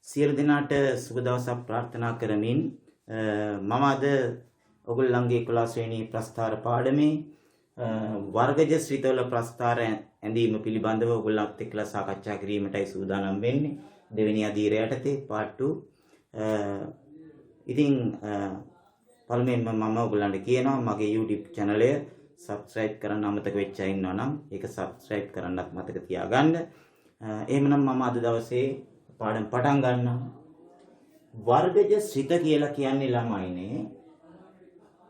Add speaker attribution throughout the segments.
Speaker 1: සියලු දෙනාට සුබ දවසක් ප්‍රාර්ථනා කරමින් මම අද ඔයගොල්ලන්ගේ 11 වෙනි ප්‍රස්ථාර පාඩමේ වර්ගජ ශ්‍රිතවල ප්‍රස්ථාර ඇඳීම පිළිබඳව ඔයගොල්ලන්ත් එක්කලා සාකච්ඡා කිරීමටයි සූදානම් වෙන්නේ. දෙවෙනි අධීර යටතේ part 2. ඉතින් පළමුවෙන්ම මම ඔයගොල්ලන්ට කියනවා මගේ YouTube channel එක subscribe කරන්න අමතක වෙච්ච අය ඉන්නවා නම් ඒක subscribe කරන්නත් මතක තියාගන්න. එහෙමනම් මම අද දවසේ පාඩම් පටන් ගන්නවා. වර්ගජ ශ්‍රිත කියලා කියන්නේ ළමයිනේ.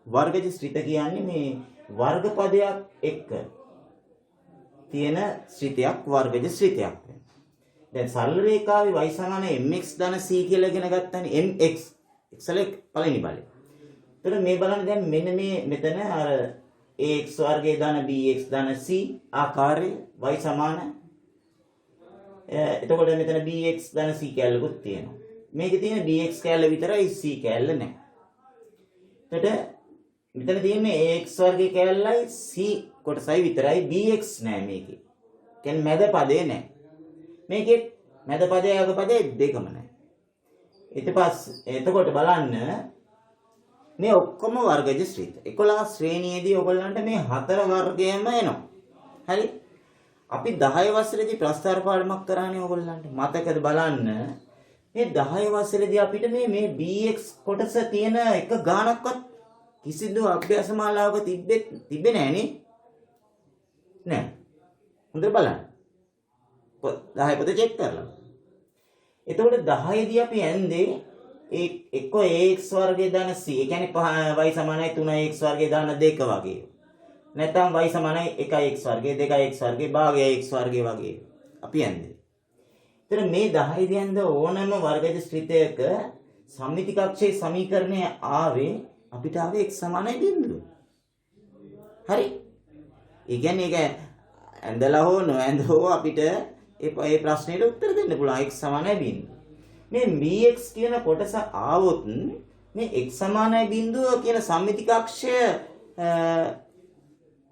Speaker 1: වර්ගජ ශ්‍රිත කියන්නේ මේ වර්ග පදයක් එක්ක තියෙන ශ්‍රිතයක් වර්ගජ ශ්‍රිතයක් වෙනවා. දැන් සරල රේඛාවේ y සමාන mx ධන c කියලා ඉගෙන ගත්තානේ mx xල පළවෙනි බලය. එතකොට මේ බලන්න දැන් මෙන්න මේ මෙතන අර ax වර්ගයේ ධන bx ධන c ආකාරයේ y සමාන එතකොට මෙතන bx ධන c කැලලකුත් තියෙනවා. මේකේ තියෙන bx කැලල විතරයි c කැලල නැහැ. එතකොට මෙතන තියෙන්නේ ax වර්ගයේ කැලලයි c කොටසයි විතරයි bx නැහැ මේකේ. කියන්නේ මැද පදේ නැහැ. මේකේ මැද පදේ අග පදේ දෙකම නැහැ. ඊට පස්සේ එතකොට බලන්න මේ ඔක්කොම වර්ගජ ශ්‍රිත 11 ශ්‍රේණියේදී ඔයගොල්ලන්ට මේ හතර වර්ගයම එනවා. හරි? අපි 10 වසරේදී ප්‍රස්ථාර පාඩමක් කරානේ ඔයගොල්ලන්ට. මතකද බලන්න මේ 10 වසරේදී අපිට මේ bx කොටස තියෙන එක ගානක්වත් කිසිදු අභ්‍යාස මාලාවක තිබ්බේ නෑනේ. නෑ. හොඳට බලන්න. 10 පොත චෙක් කරලා. එතකොට 10 දී අපි ඇන්දේ එක්ක ax වර්ගයේ ධන c. ඒ කියන්නේ y සමානයි 3x වර්ගයේ ධන 2 වගේ. නැත්නම් y සමානයි 1x වර්ගය 2x වර්ගය භාගය x වර්ගය වගේ අපි යන්නේ. එතන මේ 10 දියන්ද ඕනම වර්ගජ ශ්‍රිතයක සම්මිති කක්ෂයේ සමීකරණය ආවේ අපිට ආවේ x සමානයි බිඳුව. හරි? ඒ කියන්නේ ඒක ඇඳලා හෝ නොඇඳ හෝ අපිට ඒ ප්‍රශ්නෙට උත්තර දෙන්න පුළුවන් x සමානයි බිඳුව. මේ bx කියන කොටස ආවොත් මේ x සමානයි බිඳුව කියන සම්මිති කක්ෂය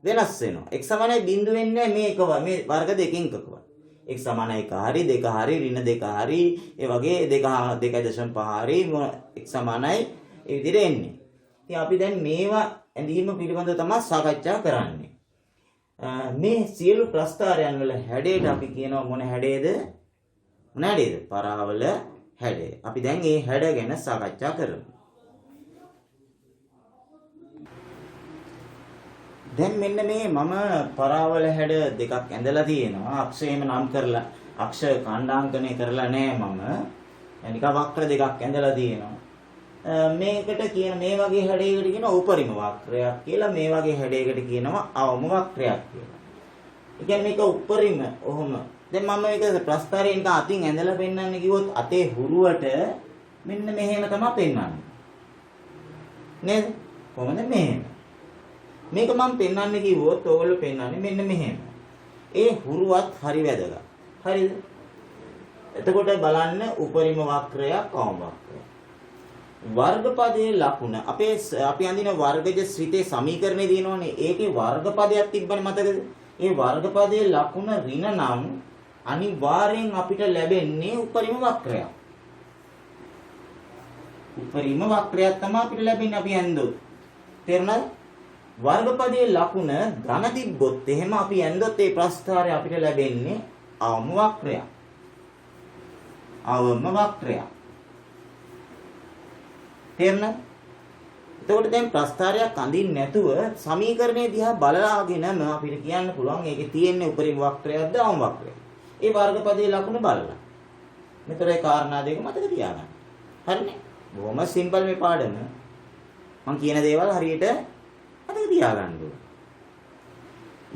Speaker 1: වෙනස් වෙනවා. x සමානයි බිඳු වෙන්නේ මේ වර්ග දෙකකින් එකකවත්. x සමානයි 1 හරි 2 හරි ඍණ 2 හරි ඒ වගේ 2.5 හරි x සමානයි ඒ විදිහට එන්නේ. ඉතින් අපි දැන් මේවා ඇඳීම පිළිබඳව තමයි සාකච්ඡා කරන්නේ. මේ සියලු ප්‍රස්ථාරයන් වල හැඩයට අපි කියනවා මොන හැඩයේද? මොන හැඩයේද? පරාවල හැඩය. අපි දැන් මේ හැඩ ගැන සාකච්ඡා කරමු. දැන් මෙන්න මේ මම පරාවල හැඩ දෙකක් ඇඳලා තියෙනවා. අක්ෂයම නම් කරලා අක්ෂ ඛණ්ඩාංකණය කරලා නෑ මම. නිකන් වක්‍ර දෙකක් ඇඳලා තියෙනවා. මේකට කියන මේ වගේ හැඩයකට කියනවා උපරිම වක්‍රයක් කියලා. මේ වගේ හැඩයකට කියනවා අවම වක්‍රයක් කියලා. ඒ කියන්නේ මේක උපරිම ඔහොම. දැන් මම මේක ප්‍රස්ථාරයෙන් අතින් ඇඳලා පෙන්නන්න කිව්වොත් අතේ හුරුවට මෙන්න මෙහෙම තමයි පෙන්වන්නේ. නේද? කොහොමද මෙහෙම? මේක මම පෙන්වන්න කිව්වොත් ඕගොල්ලෝ පෙන්වන්නේ මෙන්න මෙහෙම. ඒ හුරුවත් හරි වැදගත්. හරිද? එතකොට බලන්න උපරිම වක්‍රයක් අවම වක්‍රයක්. වර්ගපදයේ ලකුණ අපි අඳින වර්ගජ ශ්‍රිතේ සමීකරණේ දිනවනේ. ඒකේ වර්ගපදයක් තිබ්බනේ මතකද? ඒ වර්ගපදයේ ලකුණ ඍණ නම් අනිවාර්යෙන් අපිට ලැබෙන්නේ උපරිම වක්‍රයක්. උපරිම වක්‍රයක් තමයි අපිට ලැබෙන්නේ අපි ඇන්දොත්. තේරුණාද? වර්ගපදයේ ලකුණ ධන තිබ්බොත් එහෙම අපි ඇන්දොත් ඒ ප්‍රස්ථාරය අපිට ලැබෙන්නේ අවම වක්‍රයක්. අවම වක්‍රයක්. තේරුණාද? එතකොට දැන් ප්‍රස්ථාරයක් අඳින්න නැතුව සමීකරණය දිහා බලලාගෙනම අපිට කියන්න පුළුවන් ඒකේ තියෙන්නේ උපරිම වක්‍රයක්ද අවම වක්‍රයක්ද. ඒ වර්ගපදයේ ලකුණ බලලා. මෙතන ඒ කාරණා දෙක මතක තියාගන්න. හරිනේ? බොහොම සිම්පල් මේ පාඩම. මම කියන දේවල් හරියට මතක තියාගන්න ඕනේ.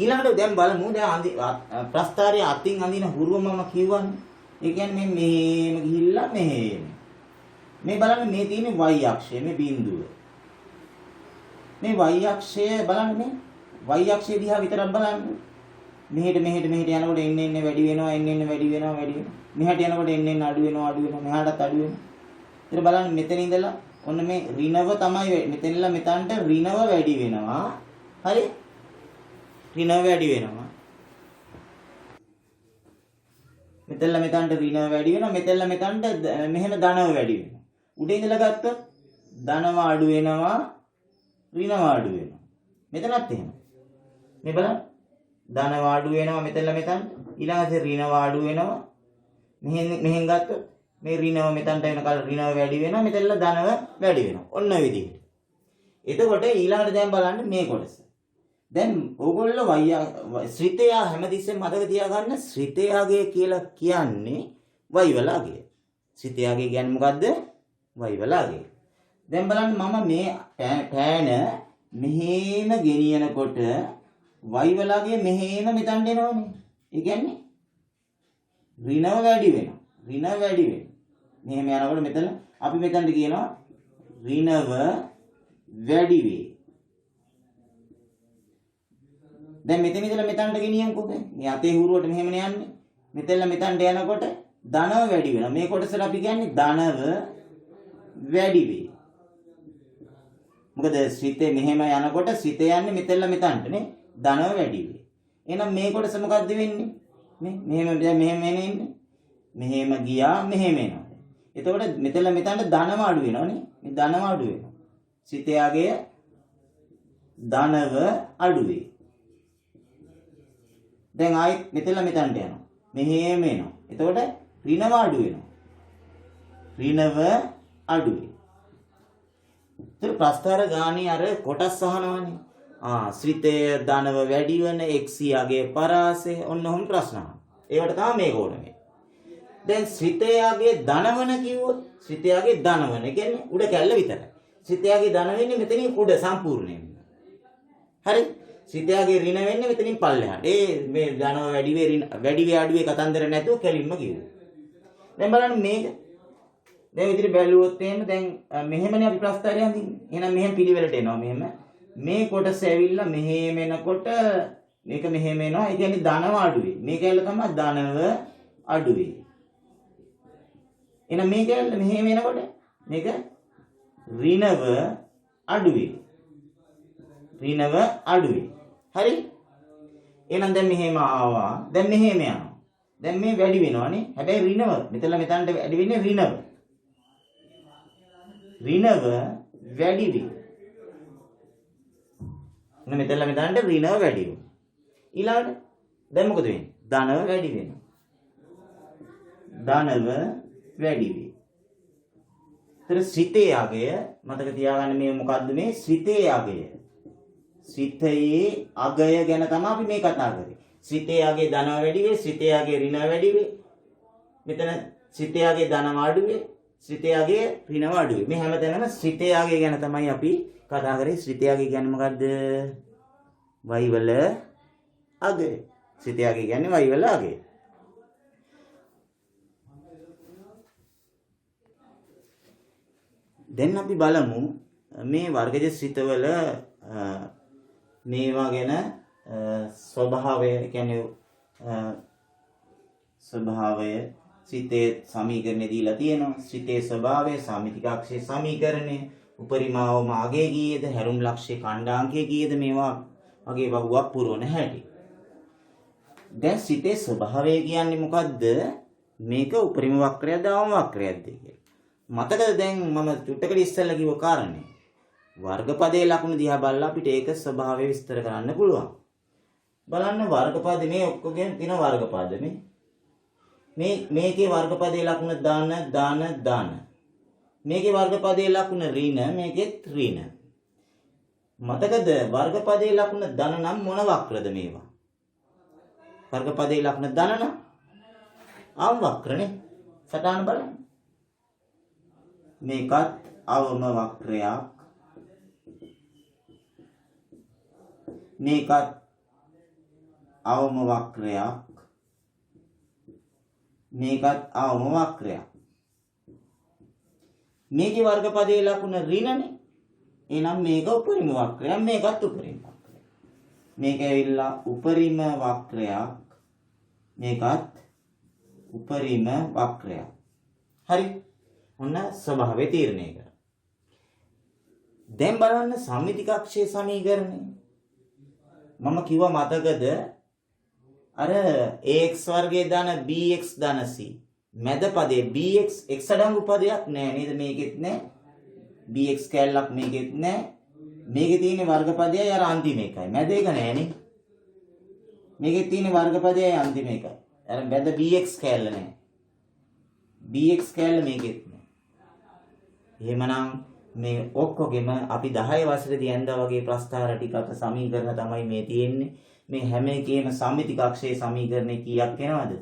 Speaker 1: ඊළඟට දැන් බලමු දැන් ප්‍රස්ථාරයේ අතින් අඳින හුරුව මම කියවන්නේ. ඒ කියන්නේ මෙහෙම ගිහිල්ලා මෙහෙම. මේ බලන්න මේ තියෙන්නේ y අක්ෂය මේ බිඳුව. මේ y අක්ෂය බලන්න මේ y අක්ෂය දිහා විතරක් බලන්න. මෙහෙට යනකොට එන්න වැඩි වෙනවා එන්න වැඩි වෙනවා. මෙහාට යනකොට එන්න අඩු වෙනවා මෙහාටත් අඩු වෙනවා. ඊට බලන්න මෙතන ඉඳලා ඔන්න මේ ඍණව තමයි මෙතනilla මෙතනට ඍණව වැඩි වෙනවා. හරි? ඍණව වැඩි වෙනවා. මෙතෙල්ල මෙතනට ඍණව වැඩි වෙනවා. මෙතෙල්ල මෙතනට මෙහෙම ධනව වැඩි වෙනවා. උඩ ඉඳලා ගත්තොත් ධනව අඩු වෙනවා ඍණව අඩු වෙනවා. මෙතනත් එහෙම. මේ බලන්න. ධනව අඩු වෙනවා මෙතෙල්ල මෙතනට. ඊළඟට ඍණව අඩු වෙනවා. මෙහෙන් ගත්තොත් මේ ඍණව මෙතනට වෙනකල් ඍණව වැඩි වෙනවා. මෙතෙල්ල ධනව වැඩි වෙනවා. ඔන්න ඔය විදිහට. එතකොට ඊළඟට දැන් බලන්න මේ කොටස. දැන් ඕගොල්ලෝ ශ්‍රිතය හැමතිස්සෙම මතක තියාගන්න ශ්‍රිතයගේ කියලා කියන්නේ වයිවලාගය. ශ්‍රිතයගේ කියන්නේ මොකද්ද? වයිවලාගය. දැන් බලන්න මම මේ පෑන මෙහෙම ගෙනියනකොට වයිවලාගය මෙහෙම මෙතනට එනවනේ. ඒ කියන්නේ ඍණව වැඩි වෙනවා. ඍණව වැඩි වෙනවා. මෙහෙම යනකොට මෙතන අපි මෙතනට කියනවා ඍණව වැඩි වේ. දැන් මෙතන ඉඳලා මෙතනට ගෙනියන්කෝ. මේ අතේ හුරුවට මෙහෙමනේ යන්නේ. මෙතෙල්ල මෙතනට යනකොට ධනව වැඩි වෙනවා. මේ කොටසට අපි කියන්නේ ධනව වැඩි වේ. මොකද ශ්‍රිතේ මෙහෙම යනකොට ශ්‍රිතේ යන්නේ මෙතෙල්ල මෙතනටනේ. ධනව වැඩි වේ. එහෙනම් මේ කොටස මොකද්ද වෙන්නේ? මෙහෙම එන්නේ. මෙහෙම ගියා මෙහෙම එනවා. එතකොට මෙතෙල්ල මෙතනට ධනව අඩු වෙනවනේ. මේ ධනව අඩු වෙනවා. ශ්‍රිතයාගේ ධනව අඩු වේ. දැන් ආයෙත් මෙතෙල්ල මෙතනට යනවා. මෙහෙම එනවා. එතකොට ඍණව අඩු වෙනවා. ඍණව අඩු වේ. ඒතර ප්‍රස්ථාර ගානේ අර කොටස් අහනවනේ. ශ්‍රිතය ධනව වැඩි වෙන එක්සියාගේ පරාසය ඔන්න ඔහොම ප්‍රශ්න අහනවා. ඒවට තමයි මේක ඕනේ. දැන් ශ්‍රිතයාගේ ධනවන කිව්වොත් ශ්‍රිතයාගේ ධනවන කියන්නේ උඩ කැල්ල විතරයි. ශ්‍රිතයාගේ ධන වෙන්නේ මෙතනින් උඩ සම්පූර්ණයෙන්. හරි? ශ්‍රිතයාගේ ඍණ වෙන්නේ මෙතනින් පල්ලෙහාට. මේ ධනව වැඩි වේ අඩු වේ කතන්දර නැතුව කෙලින්ම කිව්වා. දැන් බලන්න මේක. දැන් විදිහට බැලුවොත් එහෙම දැන් මෙහෙමනේ අපි ප්‍රස්ථාරය අඳින්නේ. එහෙනම් මෙහෙම පිළිවෙලට එනවා මෙහෙම. මේ කොටස ඇවිල්ලා මෙහෙම එනකොට මේක මෙහෙම එනවා. ඒ කියන්නේ ධනව අඩු වේ. මේක ඇවිල්ලා තමයි ධනව අඩු වේ. එහෙනම් මේක ඇවිල්ලා මෙහෙම එනකොට මේක ඍණව අඩු වේ. ඍණව අඩු වේ. හරි? එහෙනම් දැන් මෙහෙම ආවා. දැන් මෙහෙම යනවා. දැන් මේ වැඩි වෙනවනේ. හැබැයි ඍණව මෙතන මෙතනට වැඩි වෙන්නේ ඍණව. ඍණව වැඩි වේ. මෙතන මෙතනට ඍණව වැඩි වෙනවා. ඊළඟට දැන් මොකද වෙන්නේ? ධනව වැඩි වෙනවා. ධනව වැඩි වේ. ඒතර ශ්‍රිතේ අගය මතක තියාගන්න මේ මොකද්ද මේ ශ්‍රිතේ අගය. ශ්‍රිතයේ අගය ගැන තමයි අපි මේ කතා කරේ. ශ්‍රිතේ අගය ධනව වැඩි වේ, ශ්‍රිතේ අගය ඍණව වැඩි වේ. මෙතන ශ්‍රිතේ අගය ධනව අඩු වේ, ශ්‍රිතේ අගය ඍණව අඩු වේ. මේ හැමතැනම ශ්‍රිතේ අගය ගැන තමයි අපි කතා කරේ. ශ්‍රිතේ අගය කියන්නේ මොකද්ද? වයිවල අගය. ශ්‍රිතේ අගය කියන්නේ වයිවල අගය. දැන් අපි බලමු මේ වර්ගජ ශ්‍රිතවල මේවා ගැන ස්වභාවය කියන්නේ ස්වභාවය ශ්‍රිතේ සමීකරණය දීලා තියෙනවා. ශ්‍රිතේ ස්වභාවය සාමිතිකාක්ෂයේ සමීකරණය උපරිමාවම අගය කීයද හැරුම් ලක්ෂයේ ඛණ්ඩාංකය කීයද මේවා වගේ වගුවක් පුරවන හැටි. දැන් ශ්‍රිතේ ස්වභාවය කියන්නේ මොකද්ද? මේක උපරිම වක්‍රයක්ද අවම වක්‍රයක්ද කියලා. මතකද දැන් මම චුට්ටකට ඉස්සෙල්ලා කිව්ව කාරණේ වර්ගපදයේ ලකුණු දිහා බලලා අපිට ඒක ස්වභාවය විස්තර කරන්න පුළුවන්. බලන්න වර්ගපද මේ ඔක්කොගෙම තියෙන වර්ගපද මේකේ වර්ගපදයේ ලකුණ දාන මේකේ වර්ගපදයේ ලකුණ ඍණ මේකෙත් ඍණ. මතකද වර්ගපදයේ ලකුණ ධන නම් මොන වක්‍රද මේවා? වර්ගපදයේ ලකුණ ධන නම් අවම වක්‍රනේ. සටහන බලන්න. මේකත් අවම වක්‍රයක්. මේකත් අවම වක්‍රයක්. මේකත් අවම වක්‍රයක්. මේකේ වර්ගපදයේ ලකුණ ඍණනේ. එහෙනම් මේක උපරිම වක්‍රයක් මේකත් උපරිම වක්‍රයක්. මේක ඇවිල්ලා උපරිම වක්‍රයක් මේකත් උපරිම වක්‍රයක්. හරි. ඔන්න ස්වභාවය තීරණය කරා. දැන් බලන්න සම්මිතික අක්ෂයේ සමීකරණය. මම කිව්වා මතකද අර ax වර්ගයේ දාන bx දාන c මැද පදේ bx x අඩංගු පදයක් නෑ නේද මේකෙත් නෑ bx කැලලක් මේකෙත් නෑ මේකේ තියෙන වර්ගපදයයි අර අන්තිම එකයි මැද එක නෑනේ මේකේ තියෙන වර්ගපදයයි අන්තිම එකයි අර මැද bx කැලල නෑ bx කැලල මේකෙත් නෑ එහෙමනම් මේ ඔක්කොගෙම අපි 10 වසරේදී ඇඳා වගේ ප්‍රස්ථාර ටිකක සමීකරණ තමයි මේ තියෙන්නේ මේ හැම එකේම සම්මිති කක්ෂයේ සමීකරණේ කීයක් එනවද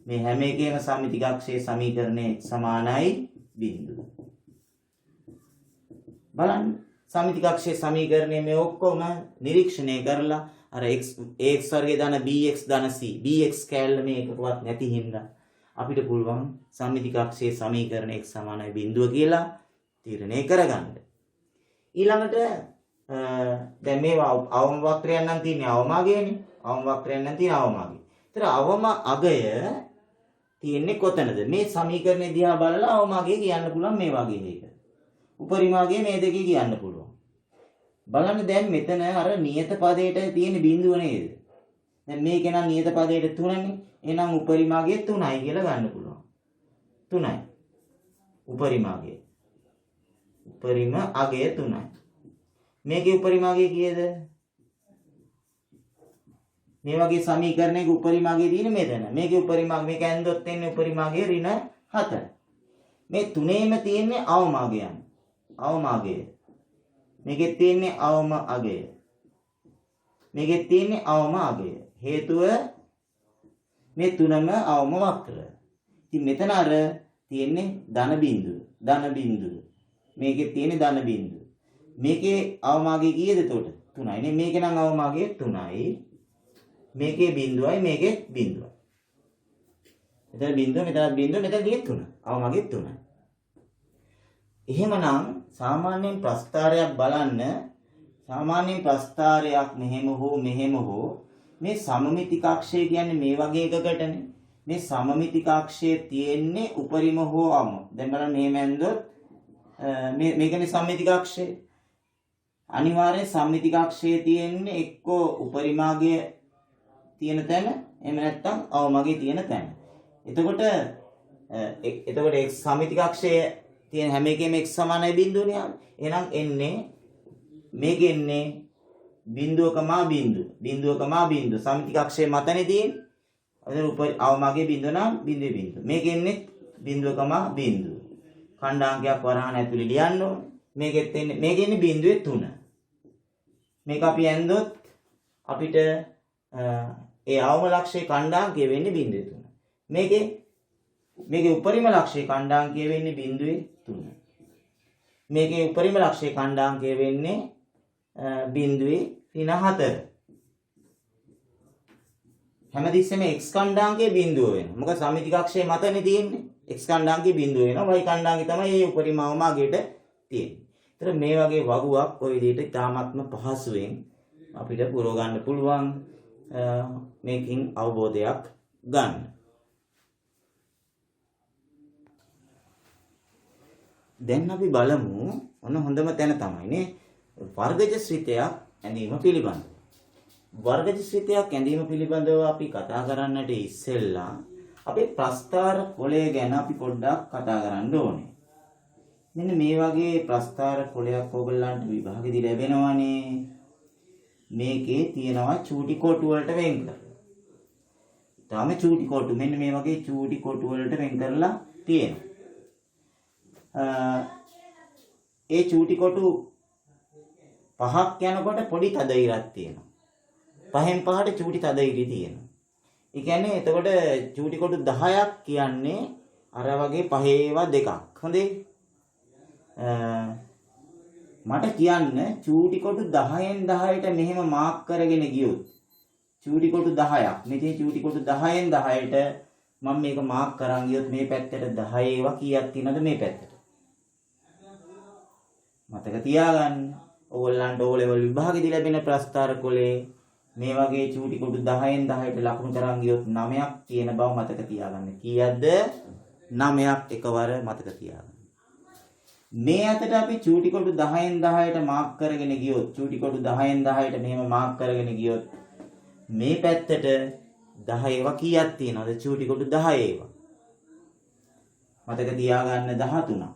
Speaker 1: මේ හැම එකේම සම්මිති කක්ෂයේ සමීකරණේ සමානයි බිඳුව බලන්න සම්මිති කක්ෂයේ සමීකරණේ මේ ඔක්කොම නිරීක්ෂණය කරලා අර x වර්ගයේ දාන bx දාන c bx කැලල මේකකවත් නැති හින්දා අපිට පුළුවන් සම්මිති කක්ෂයේ සමීකරණ x සමානයි බිඳුව කියලා තීරණය කරගන්න. ඊළඟට දැන් මේවා අවම වක්‍රයන් නම් තියෙන්නේ අවමාගයනේ. අවම වක්‍රයන් නම් තියෙන අවමාගය. ඒතර අවම අගය තියෙන්නේ කොතනද? මේ සමීකරණය දිහා බලලා අවමාගය කියන්න පුළුවන් මේ වගේ එක. උපරිමාගය මේ දෙකේ කියන්න පුළුවන්. බලන්න දැන් මෙතන අර නියත පදයට තියෙන බිඳුව නේද? දැන් මේක නම් නියත පදයට 3නේ. එහෙනම් උපරිමාගය 3යි කියලා ගන්න පුළුවන්. 3යි. උපරිමාගය. උපරිම අගය 3යි. මේකේ උපරිමාගය කීයද? මේ වගේ සමීකරණයක උපරිමාගය තියෙන්නේ මෙතන. මේකේ උපරිමාගය මේක ඇන්දොත් එන්නේ උපරිමාගය ඍණ 7. මේ තුනේම තියෙන්නේ අවමාගයන්. අවමාගය. මේකේ තියෙන්නේ අවම අගය. මේකේ තියෙන්නේ අවම අගය. හේතුව මේ තුනම අවම වක්‍ර. ඉතින් මෙතන අර තියෙන්නේ ධන බිඳුව. ධන බිඳුව. මේකේ තියෙන්නේ ධන බිඳුව. මේකේ අවමාගය කීයද එතකොට? 3යි නේ. මේකේ නම් අවමාගය 3යි. මේකේ බිඳුවයි මේකේ බිඳුවයි. මෙතන බිඳුව මෙතන බිඳුව මෙතන තියෙන්නේ 3. අවමාගය 3යි. එහෙමනම් සාමාන්‍යයෙන් ප්‍රස්ථාරයක් බලන්න සාමාන්‍යයෙන් ප්‍රස්ථාරයක් මෙහෙම හෝ මේ සමමිති කක්ෂය කියන්නේ මේ වගේ එකකටනේ. මේ සමමිති කක්ෂයේ තියෙන්නේ උපරිම හෝ අවම. දැන් බලන්න මෙහෙම ඇන්දොත් මේකනේ සම්මිති කක්ෂය. අනිවාර්යෙන් සම්මිති කක්ෂයේ තියෙන්නේ එක්කෝ උපරිමාගය තියෙන තැන එහෙම නැත්නම් අවමගය තියෙන තැන. එතකොට x සම්මිති කක්ෂයේ තියෙන හැම එකෙම x සමානයි බිඳුවනේ. එහෙනම් එන්නේ මේක එන්නේ බිඳුවකමා බිඳුව. බිඳුවකමා බිඳුව. සම්මිති කක්ෂයේ මතනේ තියෙන්නේ. අද අවමගය බිඳුව නම් බිඳුවේ බිඳුව. මේක එන්නේ බිඳුවකමා බිඳුව. ඛණ්ඩාංකයක් වරහන් ඇතුලේ ලියන්න ඕනේ. මේකෙත් එන්නේ මේකේ ඉන්නේ බිඳුවේ 3. මේක අපි ඇන්දොත් අපිට ඒ අවම ලක්ෂයේ ඛණ්ඩාංකය වෙන්නේ බිඳුවේ 3. මේකේ උපරිම ලක්ෂයේ ඛණ්ඩාංකය වෙන්නේ බිඳුවේ 3. මේකේ උපරිම ලක්ෂයේ ඛණ්ඩාංකය වෙන්නේ බිඳුවේ ඍණ 4. හැමතිස්සෙම x ඛණ්ඩාංකයේ බිඳුව වෙනවා. මොකද සම්මිති කක්ෂයේ මතනේ තියෙන්නේ. x ඛණ්ඩාංකයේ බිඳුව වෙනවා. y ඛණ්ඩාංකය තමයි මේ උපරිම අවමාගයට තියෙන්නේ. ඒතර මේ වගේ වගුවක් ඔය විදිහට ඉතාමත්ම පහසුවෙන් අපිට පුරව ගන්න පුළුවන් මේකින් අවබෝධයක් ගන්න. දැන් අපි බලමු ඔන්න හොඳම තැන තමයි නේ වර්ගජ ශ්‍රිතයක් ඇඳීම පිළිබඳව. වර්ගජ ශ්‍රිතයක් ඇඳීම පිළිබඳව අපි කතා කරන්නට ඉස්සෙල්ලා අපේ ප්‍රස්ථාර කොළය ගැන අපි පොඩ්ඩක් කතා කරන්න ඕනේ. මෙන්න මේ වගේ ප්‍රස්ථාර කොළයක් ඔයගොල්ලන්ට විභාගෙදී ලැබෙනවානේ. මේකේ තියෙනවා චූටි කොටු වලට වෙන් කරලා. තාම චූටි කොටු මෙන්න මේ වගේ චූටි කොටු වලට වෙන් කරලා තියෙනවා. ඒ චූටි කොටු පහක් යනකොට පොඩි තද ඉරක් තියෙනවා. පහෙන් පහට චූටි තද ඉරි තියෙනවා. ඒ කියන්නේ එතකොට චූටි කොටු 10ක් කියන්නේ අර වගේ පහේ ඒවා දෙකක්. හොඳේ. මට කියන්න චූටි කොටු 10න් 10ට මෙහෙම මාක් කරගෙන ගියොත් චූටි කොටු 10ක් මෙතේ චූටි කොටු 10න් 10ට මම මේක මාක් කරන් ගියොත් මේ පැත්තට 10 ඒවා කීයක් තියෙනවද මේ පැත්තට මතක තියාගන්න. ඕගොල්ලන්ට ඕ ලෙවල් විභාගෙදී ලැබෙන ප්‍රස්ථාර කොලේ මේ වගේ චූටි කොටු 10න් 10ට ලකුණු කරන් ගියොත් 9ක් තියෙන බව මතක තියාගන්න. කීයක්ද? 9ක් එකවර මතක තියාගන්න. මේ අතට අපි චූටි කොටු 10න් 10ට මාක් කරගෙන ගියොත් චූටි කොටු 10න් 10ට මෙහෙම මාක් කරගෙන ගියොත් මේ පැත්තට 10 ඒවා කීයක් තියෙනවද? චූටි කොටු 10 ඒවා. මතක තියාගන්න 13.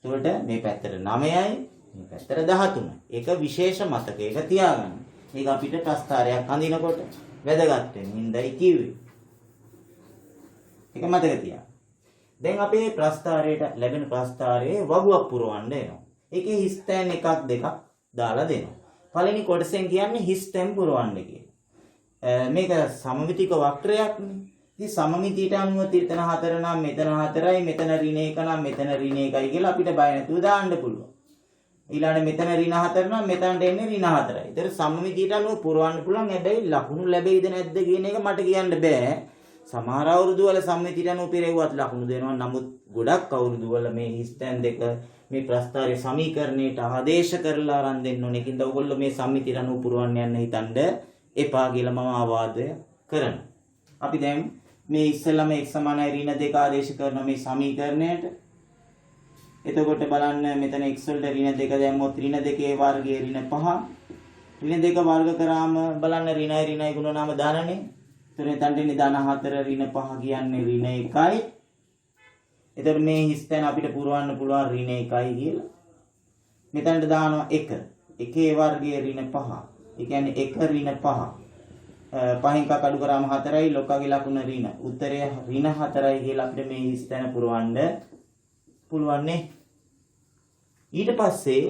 Speaker 1: එතකොට මේ පැත්තට 9යි, මේ පැත්තට 13. ඒක විශේෂ මතක. ඒක තියාගන්න. මේක අපිට ප්‍රස්ථාරයක් අඳිනකොට වැදගත් වෙන හින්දායි කිව්වේ. ඒක මතක තියාගන්න. දැන් අපේ ප්‍රස්ථාරයට ලැබෙන ප්‍රස්ථාරයේ වගුවක් පුරවන්න එනවා. ඒකේ හිස්තැන් එකක් දෙකක් දාලා දෙනවා. පළවෙනි කොටසෙන් කියන්නේ හිස්තැන් පුරවන්න කියලා. මේක සමමිතික වක්‍රයක්නේ. ඉතින් සමමිතියට අනුව මෙතන 4 නම් මෙතන 4යි, මෙතන ඍණ 1 නම් මෙතන ඍණ 1යි කියලා අපිට බය නැතුව දාන්න පුළුවන්. ඊළඟට මෙතන ඍණ 4 නම් මෙතනට එන්නේ ඍණ 4යි. ඒතර සමමිතියට අනුව පුරවන්න පුළුවන්. හැබැයි ලකුණු ලැබෙයිද නැද්ද කියන එක මට කියන්න බෑ. සමහර අවුරුදු වල සමමිතියට අනුව පෙරෙව්වත් ලකුණු දෙනවා. නමුත් ගොඩක් අවුරුදු වල මේ හිස්තැන් දෙක මේ ප්‍රස්ථාරයේ සමීකරණයට ආදේශ කරලා අරන් දෙන්න ඕනේ. ඒකින්ද ඔයගොල්ලෝ මේ සම්මිතියට අනුව පුරවන්න යන්න හිතන්න එපා කියලා මම ආවාදය කරනවා. අපි දැන් මේ ඉස්සෙල්ලාම x සමානයි ඍණ 2 ආදේශ කරන මේ සමීකරණයට. එතකොට බලන්න මෙතන x වලට ඍණ 2 දැම්මොත් ඍණ 2 වර්ගයේ ඍණ 5. ඍණ 2 වර්ග කරාම බලන්න ඍණයි ඍණයි ගුණනාම ධනනේ. එතකොට එතනට ඉන්නේ ධන 4 ඍණ 5 කියන්නේ ඍණ 1යි. එතකොට මේ හිස්තැන අපිට පුරවන්න පුළුවන් ඍණ 1යි කියලා. මෙතනට දානවා 1. 1 වර්ගයේ ඍණ 5. ඒ කියන්නේ 1 ඍණ 5. පහෙන් එකක් අඩු කරාම 4යි ලොක්කගේ ලකුණ ඍණ. උත්තරය ඍණ 4යි කියලා අපිට මේ හිස්තැන පුරවන්න පුළුවන් නේ. ඊට පස්සේ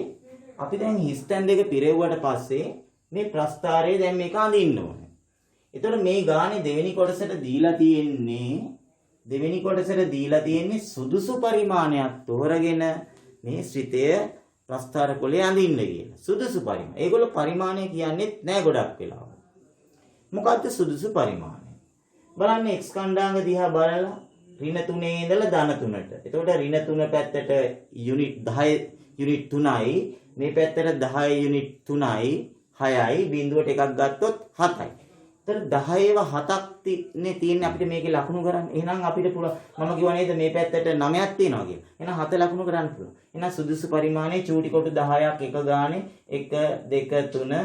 Speaker 1: අපි දැන් හිස්තැන් දෙක පිරෙව්වට පස්සේ මේ ප්‍රස්ථාරය දැන් මේක අඳින්න ඕනේ. එතකොට මේ ගානේ දෙවෙනි කොටසට දීලා තියෙන්නේ සුදුසු පරිමාණයක් තෝරගෙන මේ ශ්‍රිතය ප්‍රස්ථාර කොලේ අඳින්න කියලා. සුදුසු පරිමාණය. ඒගොල්ලෝ පරිමාණය කියන්නේ නැහැ ගොඩක් වෙලාවට. මොකද්ද සුදුසු පරිමාණය? බලන්න x කණ්ඩාංග දිහා බලලා ඍණ 3 ඉඳලා ධන 3ට. එතකොට ඍණ 3 පැත්තට යුනිට් 10 යුනිට් 3යි, මේ පැත්තට 10 යුනිට් 3යි, 6යි, බිඳුවට එකක් ගත්තොත් 7යි. එතකොට 10ව 7ක් නේ තියෙන්නේ අපිට මේකේ ලකුණු කරන්න. එහෙනම් අපිට පුළුවන් මම කිව්වා නේද මේ පැත්තට 9ක් තියෙනවා කියලා. එහෙනම් 7 ලකුණු කරන්න පුළුවන්. එහෙනම් සුදුසු පරිමාණය චූටි කොටු 10ක් එක ගානේ 1 2 3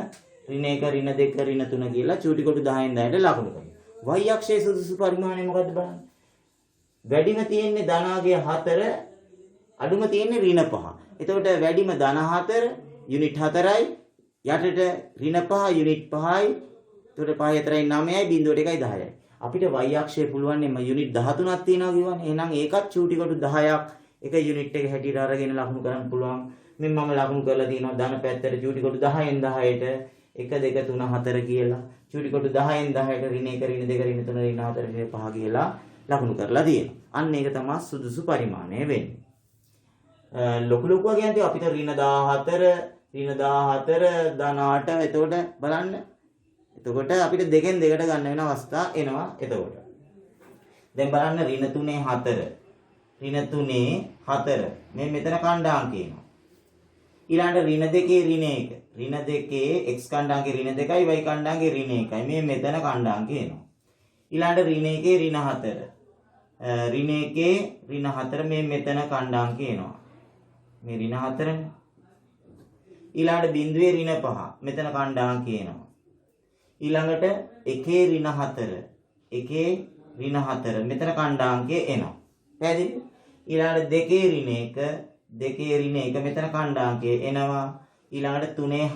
Speaker 1: ඍණ 1 ඍණ 2 ඍණ 3 කියලා චූටි කොටු 10න් 10ට ලකුණු කරනවා. y අක්ෂයේ සුදුසු පරිමාණය මොකද්ද බලන්න. වැඩිම තියෙන්නේ ධනාගය 4, අඩුම තියෙන්නේ ඍණ 5. එතකොට වැඩිම ධන 4 යුනිට් 4යි, යටට ඍණ 5 යුනිට් 5යි. එතකොට 5 4යි 9යි, බිඳුවට 1යි 10යි. අපිට y අක්ෂයේ පුළුවන් නේ යුනිට් 13ක් තියෙනවා කියවනේ. එහෙනම් ඒකත් චූටි කොටු 10ක් එක යුනිට් එක හැටියට අරගෙන ලකුණු කරන්න පුළුවන්. මෙන්න මම ලකුණු කරලා තියෙනවා ධන පැත්තට චූටි කොටු 10න් 10ට 1 2 3 4 කියලා. චූටි කොටු 10න් 10ට ඍණ 1 ඍණ 2 ඍණ 3 ඍණ 4 ඍණ 5 කියලා ලකුණු කරලා තියෙනවා. අන්න ඒක තමයි සුදුසු පරිමාණය වෙන්නේ. ලොකු ලොකුව කියන්නේ අපිට ඍණ 14 ධන 8. එතකොට බලන්න. එතකොට අපිට දෙකෙන් දෙකට ගන්න වෙන අවස්ථා එනවා. එතකොට දැන් බලන්න ඍණ 3 4 ඍණ 3 4 මේ මෙතන කණ්ඩාංක එනවා. ඊළඟට ඍණ 2 ඍණ 1 ඍණ 2 x කණ්ඩාංකේ ර්ණ 2යි y කණ්ඩාංකේ ර්ණ 1යි. මේ මෙතන කණ්ඩාංක එනවා. ඊළඟට ර්ණ 1 ර්ණ 4. ර්ණ 1 ර්ණ 4 මේ මෙතන කණ්ඩාංක එනවා. මේ ර්ණ 4නේ. ඊළඟට බිඳුවේ ර්ණ 5 මෙතන කණ්ඩාංක එනවා. ඊළඟට 1 ර්ණ 4 1 ර්ණ 4 මෙතන කණ්ඩාංකය එනවා. පැහැදිලිද? ඊළඟට 2 ර්ණ 1 2 ර්ණ 1 මෙතන කණ්ඩාංකය එනවා. ඊළඟට 3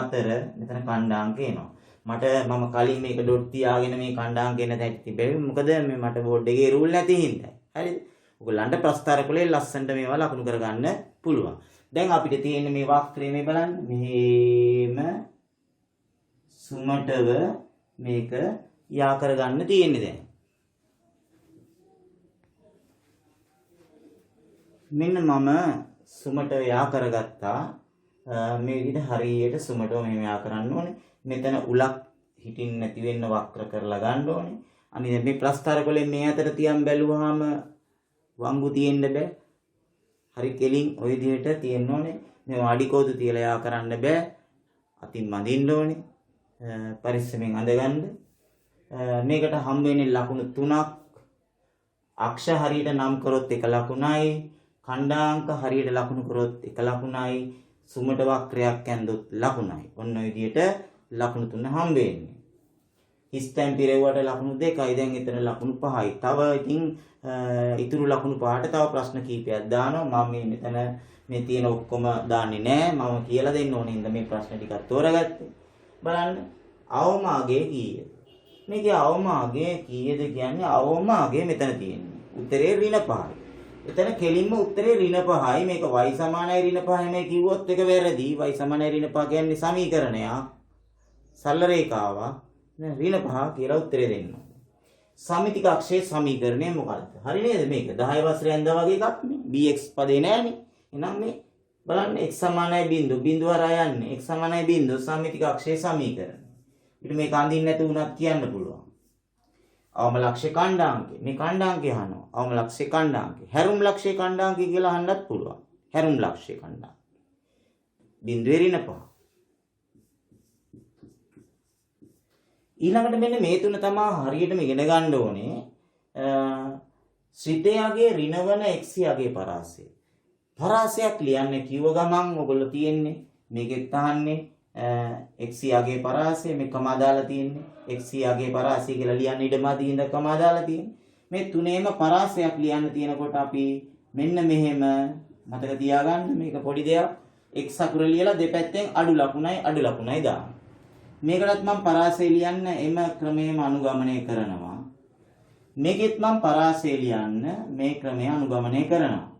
Speaker 1: 4 මෙතන කණ්ඩාංක එනවා. මම කලින් මේක ඩොට් තියාගෙන මේ කණ්ඩාංක එන තැන තිබෙන්නේ මොකද මේ මට බෝඩ් එකේ රූල් නැති හින්දා. හරිද? ඔයගොල්ලන්ට ප්‍රස්ථාර කොලේ ලස්සනට මේවා ලකුණු කරගන්න පුළුවන්. දැන් අපිට තියෙන මේ වක්‍රය මේ බලන්න. මෙහෙම සුමටව මේක යා කරගන්න තියෙන්නේ දැන්. මෙන්න මම සුමටව යා කරගත්තා. මේ විදිහට හරියට සුමටව මෙහෙම යා කරන්න ඕනේ. මෙතන උලක් හිටින් නැති වෙන්න වක්‍ර කරලා ගන්න ඕනේ. අනිත් මේ ප්‍රස්ථාර කොලේ මේ අතර තියන් බැලුවාම වංගු තියෙන්න බෑ. හරි කෙලින් ওই විදිහට තියෙන්න ඕනේ. මේ අඩි කෝදු තියලා යා කරන්න බෑ. අතින් මදින්න ඕනේ. පරිස්සමෙන් අඳගන්න. මේකට හම් වෙන්නේ ලකුණු 3ක්. අක්ෂ හරියට නම් කරොත් 1 ලකුණයි. ඛණ්ඩාංක හරියට ලකුණු කරොත් 1 ලකුණයි. සුමට වක්‍රයක් ඇඳොත් ලකුණයි. ඔන්න ඔය විදිහට ලකුණු 3 හම් වෙන්නේ. හිස්තැන් පිරෙව්වට ලකුණු 2යි. දැන් එතන ලකුණු 5යි. තව ඉතින් ඉතුරු ලකුණු 5ට තව ප්‍රශ්න කීපයක් දානවා. මම මෙතන මේ තියෙන ඔක්කොම දාන්නේ නැහැ. මම කියලා දෙන්න ඕනේ හින්දා මේ ප්‍රශ්න ටිකක් තෝරගත්තේ. බලන්න. අවම අගය කීයද? මේකේ අවම අගය කීයද කියන්නේ අවම අගය මෙතන තියෙන්නේ. උත්තරේ ඍණ 5යි. එතන කෙලින්ම උත්තරේ ඍණ 5යි. මේක y සමානයි ඍණ 5යි මේ කිව්වොත් එක වැරදි. y සමානයි ඍණ 5 කියන්නේ සමීකරණයක්. සරල රේඛාවක්. ඍණ 5 කියලා උත්තරේ දෙන්න. සමිතික අක්ෂයේ සමීකරණය මොකක්ද? හරි නේද මේක? 10 වසරේ ඇඳා වගේ එකක් නේ. bx පදේ නෑනේ. එහෙනම් මේ බලන්න x සමානයි බිංදුව. බිංදුව හරහා යන්නේ. x සමානයි බිංදුව සමිතික අක්ෂයේ සමීකරණය. ඊට මේක අඳින්න නැතුව උනත් කියන්න පුළුවන්. අවම ලක්ෂ්‍ය ඛණ්ඩාංකය. මේ ඛණ්ඩාංකය අහනවා. අවම ලක්ෂ්‍ය ඛණ්ඩාංකය. හැරුම් ලක්ෂ්‍ය ඛණ්ඩාංකය කියලා අහන්නත් පුළුවන්. හැරුම් ලක්ෂ්‍ය ඛණ්ඩාංකය. බිංදුවේ ඍණ 5. ඊළඟට මෙන්න මේ තුන තමයි හරියටම ඉගෙන ගන්න ඕනේ. ශ්‍රිතයගේ ඍණවන x යගේ පරාසය. පරාසයක් ලියන්න කිව්ව ගමන් ඔයගොල්ලෝ තියෙන්නේ මේකෙත් අහන්නේ x යගේ පරාසය මේකම දාලා තියෙන්නේ. x යගේ පරාසය කියලා ලියන්න ඉඩම අදින්න කම දාලා තියෙන්නේ. මේ තුනේම පරාසයක් ලියන්න තියෙනකොට අපි මෙන්න මෙහෙම මතක තියාගන්න මේක පොඩි දෙයක්. x අකුර ලියලා දෙපැත්තෙන් අඩු ලකුණයි දාන්න. මේකටත් මම පරාසය ලියන්න එම ක්‍රමයේම අනුගමනය කරනවා. මේකෙත් මම පරාසය ලියන්න මේ ක්‍රමය අනුගමනය කරනවා.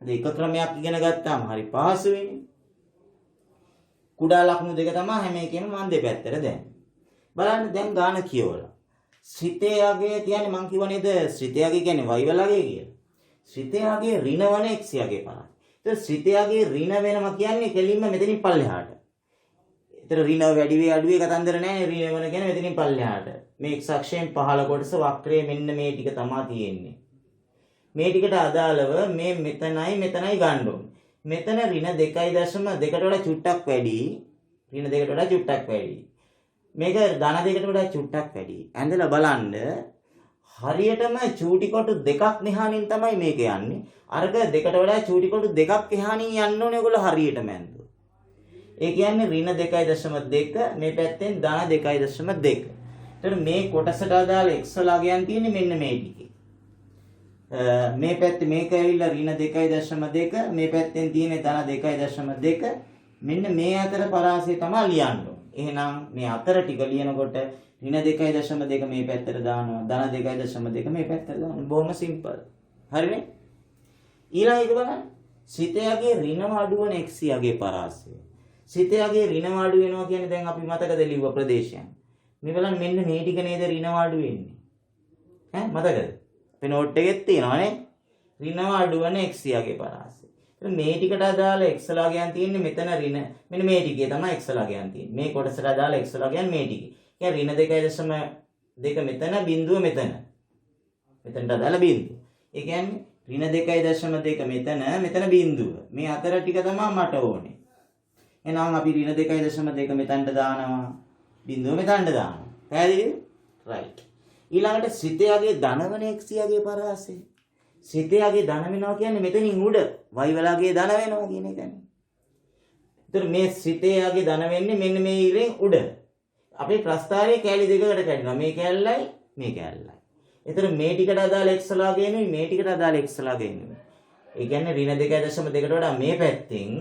Speaker 1: එක ක්‍රමයක් ඉගෙන ගත්තාම හරි පහසුවෙන්නේ. කුඩා ලකුණු දෙක තමයි හැම එකෙම මම දෙපැත්තට දැම්මේ. බලන්න දැන් ගාන කියවලා. ශ්‍රිතයගේ කියන්නේ මම කිව්ව නේද ශ්‍රිතයගේ කියන්නේ y වලගේ කියලා. ශ්‍රිතයගේ ඍණවන x යගේ පරාසය. ඒත් ශ්‍රිතයගේ ඍණ වෙනවා කියන්නේ කෙලින්ම මෙතනින් පල්ලෙහාට. ඒතර ඍණ වැඩි වේ අඩු වේ කතන්දර නැහැ. ඍණ වෙන කියන්නේ මෙතනින් පල්ලෙහාට. මේ x අක්ෂයෙන් පහළ කොටස වක්‍රයේ මෙන්න මේ ටික තමයි තියෙන්නේ. මේ ටිකට අදාළව මේ මෙතනයි ගන්න ඕනේ. මෙතන ඍණ 2.2ට වඩා චුට්ටක් වැඩි. ඍණ 2ට වඩා චුට්ටක් වැඩි. මේක ධන 2ට වඩා චුට්ටක් වැඩි. ඇඳලා බලන්න හරියටම චූටි කොටු දෙකක් මෙහානින් තමයි මේක යන්නේ. අරක 2ට වඩා චූටි කොටු දෙකක් එහානින් යන්න ඕනේ ඔයගොල්ලෝ හරියටම ඇඳුවා. ඒ කියන්නේ ඍණ 2.2 මේ පැත්තෙන් ධන 2.2. එතකොට මේ කොටසට අදාළ x වලගයන් තියෙන්නේ මෙන්න මේ ටිකේ. මේ පැත්තේ මේක ඇවිල්ලා ඍණ 2.2 මේ පැත්තෙන් තියෙන ධන 2.2 මෙන්න මේ අතර පරාසය තමයි ලියන්න ඕනේ. එහෙනම් මේ අතර ටික ලියනකොට ඍණ 2.2 මේ පැත්තට දානවා ධන 2.2 මේ පැත්තට දානවා. බොහොම සිම්පල්. හරිනේ? ඊළඟ එක බලන්න. ශ්‍රිතයගේ ඍණ අඩු වෙන x යගේ පරාසය. ශ්‍රිතයගේ ඍණ අඩු වෙනවා කියන්නේ දැන් අපි මතකද ලිව්ව ප්‍රදේශයන්. මේ බලන්න මෙන්න මේ ටික නේද ඍණ අඩු වෙන්නේ. මතකද? අපේ නෝට් එකෙත් තියෙනවානේ. ඍණ අඩු වෙන x යගේ පරාසය. එතන මේ ටිකට අදාළ x ලගයන් තියෙන්නේ මෙතන ඍණ. මෙන්න මේ ටිකේ තමයි x ලගයන් තියෙන්නේ. මේ කොටසට අදාළ x ලගයන් මේ ටිකේ. කියන්නේ ඍණ 2.2 මෙතන බිංදුව මෙතන. මෙතනට අදාළ බිංදුව. ඒ කියන්නේ ඍණ 2.2 මෙතන බිංදුව. මේ අතර ටික තමයි මට ඕනේ. එහෙනම් අපි ඍණ 2.2 මෙතනට දානවා. බිංදුව මෙතනට දානවා. පැහැදිලිද? right. ඊළඟට ශ්‍රිතයගේ ධනවන x යගේ පරාසය. ශ්‍රිතයගේ ධන වෙනවා කියන්නේ මෙතනින් උඩ y වලගේ ධන වෙනවා කියන එකනේ. ඒතර මේ ශ්‍රිතයගේ ධන වෙන්නේ මෙන්න මේ ඉරෙන් උඩ. අපේ ප්‍රස්ථාරයේ කැලි දෙකකට කැඩෙනවා. මේ කැලලයි මේ කැලලයි. ඒතර මේ ටිකට අදාළ x ලාගෙනුයි මේ ටිකට අදාළ x ලාගෙනුයි. ඒ කියන්නේ ඍණ 2.2කට වඩා මේ පැත්තෙන්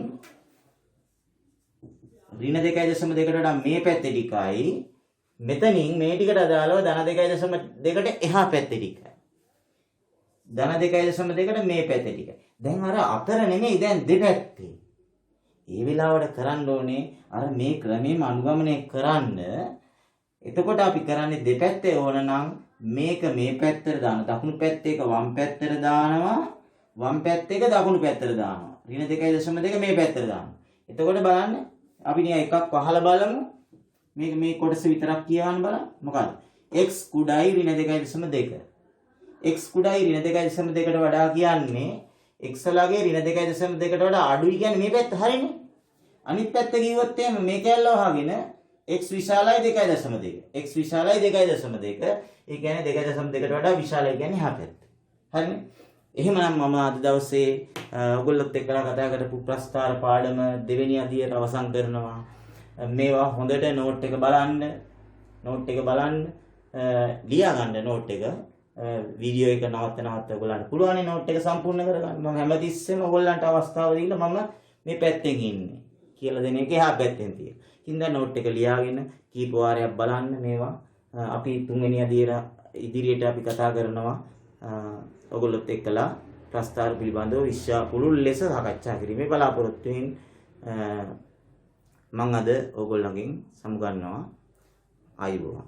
Speaker 1: ඍණ 2.2කට වඩා මේ පැත්තේ ටිකයි මෙතනින් මේ ටිකට අදාළව ධන 2.2ට එහා පැත්තේ ටිකයි. ධන 2.2ට මේ පැත්තේ ටිකයි. දැන් අර අතර නෙමෙයි දැන් දෙපැත්තේ. ඒ වෙලාවට කරන්න ඕනේ අර මේ ක්‍රමෙම අනුගමනය කරන්න. එතකොට අපි කරන්නේ දෙපැත්තේ ඕන නම් මේක මේ පැත්තට දාන දකුණු පැත්තේ එක වම් පැත්තට දානවා වම් පැත්තේ එක දකුණු පැත්තට දානවා. ඍණ 2.2 මේ පැත්තට දානවා. එතකොට බලන්න අපි නිකන් එකක් පහළ බලමු. මේක මේ කොටස විතරක් කියවන්න බලන්න. මොකද x කුඩායි ඍණ 2.2. x කුඩායි ඍණ 2.2කට වඩා කියන්නේ x ලගේ ඍණ 2.2කට වඩා අඩුයි කියන්නේ මේ පැත්ත හරිනේ. අනිත් පැත්ත කිව්වොත් එහෙම මේ කැල්ල වහගෙන x විශාලයි 2.2. x විශාලයි 2.2. ඒ කියන්නේ 2.2කට වඩා විශාලයි කියන්නේ එහා පැත්ත. හරිනේ. එහෙමනම් මම අද දවසේ ඔයගොල්ලොත් එක්කලා කතා කරපු ප්‍රස්ථාර පාඩම දෙවෙනි අදියට අවසන් කරනවා. මේවා හොඳට නෝට් එක බලන්න. නෝට් එක බලන්න ලියා ගන්න නෝට් එක වීඩියෝ එක නවත්ත ඔයගොල්ලන්ට පුළුවන් නෝට් එක සම්පූර්ණ කරගන්න. මම හැමතිස්සෙම ඔයගොල්ලන්ට අවස්ථාව දීලා මම මේ පැත්තෙන් ඉන්නේ කියලා දෙන එක එහා පැත්තෙන් තියෙන. ඉතින් දැන් නෝට් එක ලියාගෙන කීප වාරයක් බලන්න මේවා අපි තුන්වෙනි ඉදිරියට අපි කතා කරනවා ඔයගොල්ලොත් එක්කලා ප්‍රස්තාර පිළිබඳව පුළුල් ලෙස සාකච්ඡා කිරීමේ බලාපොරොත්තුෙන් මම අද ඔයගොල්ලන්ගෙන් සමුගන්නවා. ආයුබෝවන්.